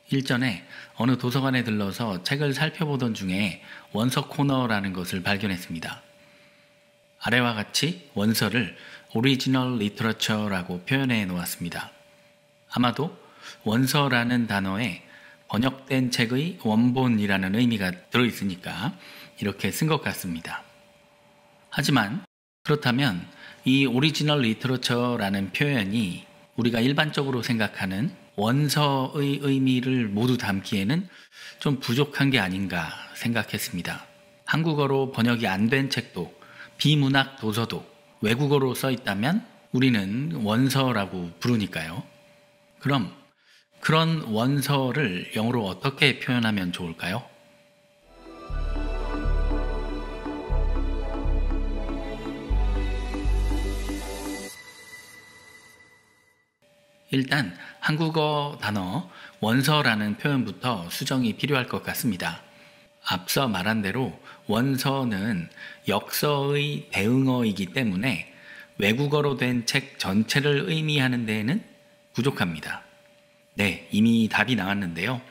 일전에 어느 도서관에 들러서 책을 살펴보던 중에 원서 코너라는 것을 발견했습니다. 아래와 같이 원서를 오리지널 리터러처라고 표현해 놓았습니다. 아마도 원서라는 단어에 번역된 책의 원본이라는 의미가 들어있으니까 이렇게 쓴 것 같습니다. 하지만 그렇다면 이 오리지널 리터러처라는 표현이 우리가 일반적으로 생각하는 원서의 의미를 모두 담기에는 좀 부족한 게 아닌가 생각했습니다. 한국어로 번역이 안 된 책도 비문학 도서도 외국어로 써 있다면 우리는 원서라고 부르니까요. 그럼 그런 원서를 영어로 어떻게 표현하면 좋을까요? 일단 한국어 단어 원서라는 표현부터 수정이 필요할 것 같습니다. 앞서 말한 대로 원서는 역서의 대응어이기 때문에 외국어로 된 책 전체를 의미하는 데에는 부족합니다. 네, 이미 답이 나왔는데요.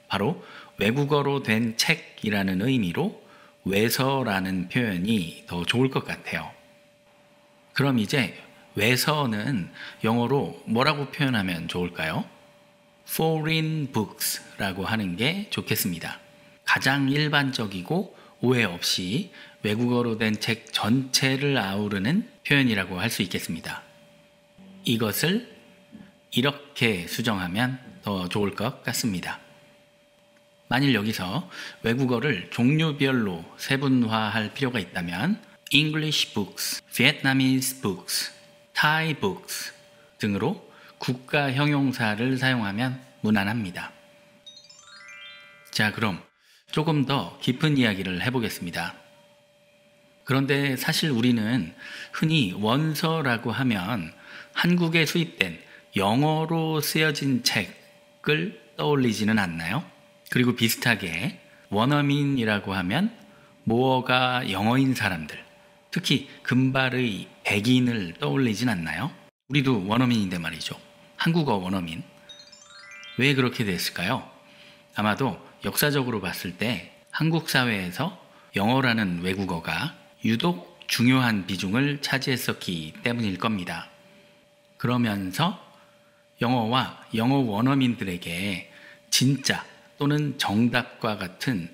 바로 외국어로 된 책이라는 의미로 외서라는 표현이 더 좋을 것 같아요. 그럼 이제 외서는 영어로 뭐라고 표현하면 좋을까요? foreign books라고 하는 게 좋겠습니다. 가장 일반적이고 오해 없이 외국어로 된 책 전체를 아우르는 표현이라고 할 수 있겠습니다. 이것을 이렇게 수정하면 더 좋을 것 같습니다. 만일 여기서 외국어를 종류별로 세분화할 필요가 있다면 English books, Vietnamese books, Thai books 등으로 국가 형용사를 사용하면 무난합니다. 자, 그럼 조금 더 깊은 이야기를 해보겠습니다. 그런데 사실 우리는 흔히 원서라고 하면 한국에 수입된 영어로 쓰여진 책을 떠올리지는 않나요? 그리고 비슷하게 원어민이라고 하면 모어가 영어인 사람들, 특히 금발의 백인을 떠올리진 않나요? 우리도 원어민인데 말이죠. 한국어 원어민. 왜 그렇게 됐을까요? 아마도 역사적으로 봤을 때 한국 사회에서 영어라는 외국어가 유독 중요한 비중을 차지했었기 때문일 겁니다. 그러면서 영어와 영어 원어민들에게 진짜 또는 정답과 같은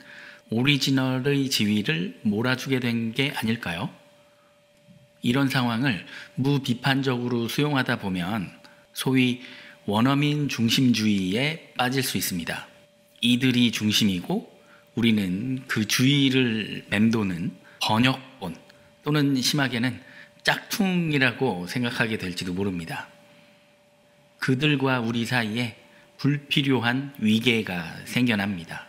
오리지널의 지위를 몰아주게 된 게 아닐까요? 이런 상황을 무비판적으로 수용하다 보면 소위 원어민 중심주의에 빠질 수 있습니다. 이들이 중심이고 우리는 그 주위를 맴도는 번역본 또는 심하게는 짝퉁이라고 생각하게 될지도 모릅니다. 그들과 우리 사이에 불필요한 위계가 생겨납니다.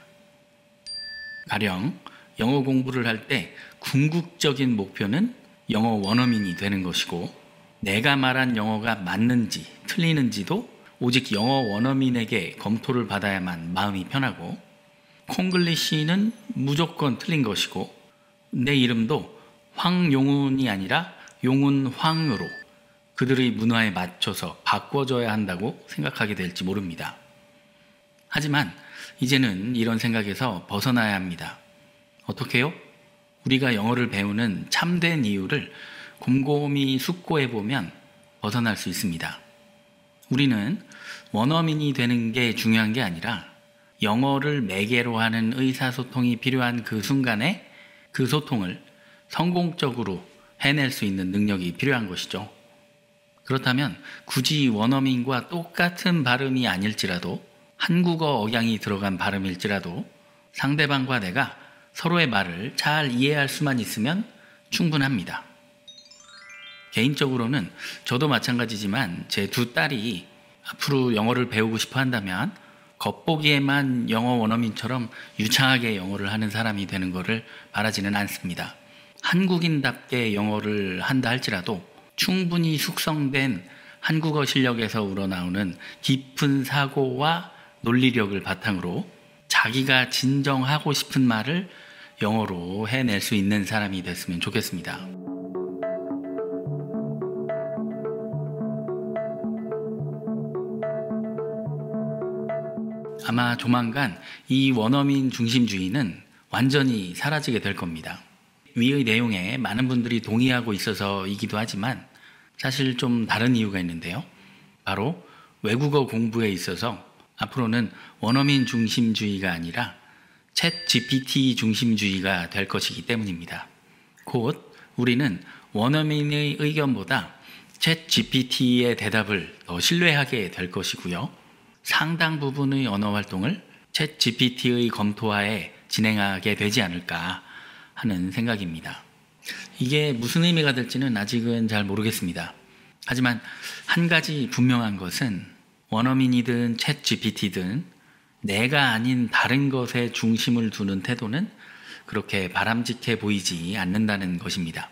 가령 영어 공부를 할 때 궁극적인 목표는 영어 원어민이 되는 것이고 내가 말한 영어가 맞는지 틀리는지도 오직 영어 원어민에게 검토를 받아야만 마음이 편하고 콩글리시는 무조건 틀린 것이고 내 이름도 황용운이 아니라 용운황으로 그들의 문화에 맞춰서 바꿔줘야 한다고 생각하게 될지 모릅니다. 하지만 이제는 이런 생각에서 벗어나야 합니다. 어떻게요? 우리가 영어를 배우는 참된 이유를 곰곰이 숙고해보면 벗어날 수 있습니다. 우리는 원어민이 되는 게 중요한 게 아니라 영어를 매개로 하는 의사소통이 필요한 그 순간에 그 소통을 성공적으로 해낼 수 있는 능력이 필요한 것이죠. 그렇다면 굳이 원어민과 똑같은 발음이 아닐지라도 한국어 억양이 들어간 발음일지라도 상대방과 내가 서로의 말을 잘 이해할 수만 있으면 충분합니다. 개인적으로는 저도 마찬가지지만 제 두 딸이 앞으로 영어를 배우고 싶어 한다면 겉보기에만 영어 원어민처럼 유창하게 영어를 하는 사람이 되는 것을 바라지는 않습니다. 한국인답게 영어를 한다 할지라도 충분히 숙성된 한국어 실력에서 우러나오는 깊은 사고와 논리력을 바탕으로 자기가 진정하고 싶은 말을 영어로 해낼 수 있는 사람이 됐으면 좋겠습니다. 아마 조만간 이 원어민 중심주의는 완전히 사라지게 될 겁니다. 위의 내용에 많은 분들이 동의하고 있어서이기도 하지만 사실 좀 다른 이유가 있는데요. 바로 외국어 공부에 있어서 앞으로는 원어민 중심주의가 아니라 챗 GPT 중심주의가 될 것이기 때문입니다. 곧 우리는 원어민의 의견보다 챗 GPT의 대답을 더 신뢰하게 될 것이고요. 상당 부분의 언어 활동을 챗 GPT의 검토하에 진행하게 되지 않을까 하는 생각입니다. 이게 무슨 의미가 될지는 아직은 잘 모르겠습니다. 하지만 한 가지 분명한 것은 원어민이든 챗 GPT든 내가 아닌 다른 것에 중심을 두는 태도는 그렇게 바람직해 보이지 않는다는 것입니다.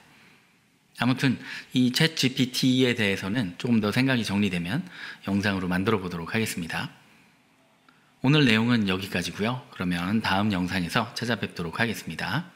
아무튼 이 챗 GPT에 대해서는 조금 더 생각이 정리되면 영상으로 만들어 보도록 하겠습니다. 오늘 내용은 여기까지고요. 그러면 다음 영상에서 찾아뵙도록 하겠습니다.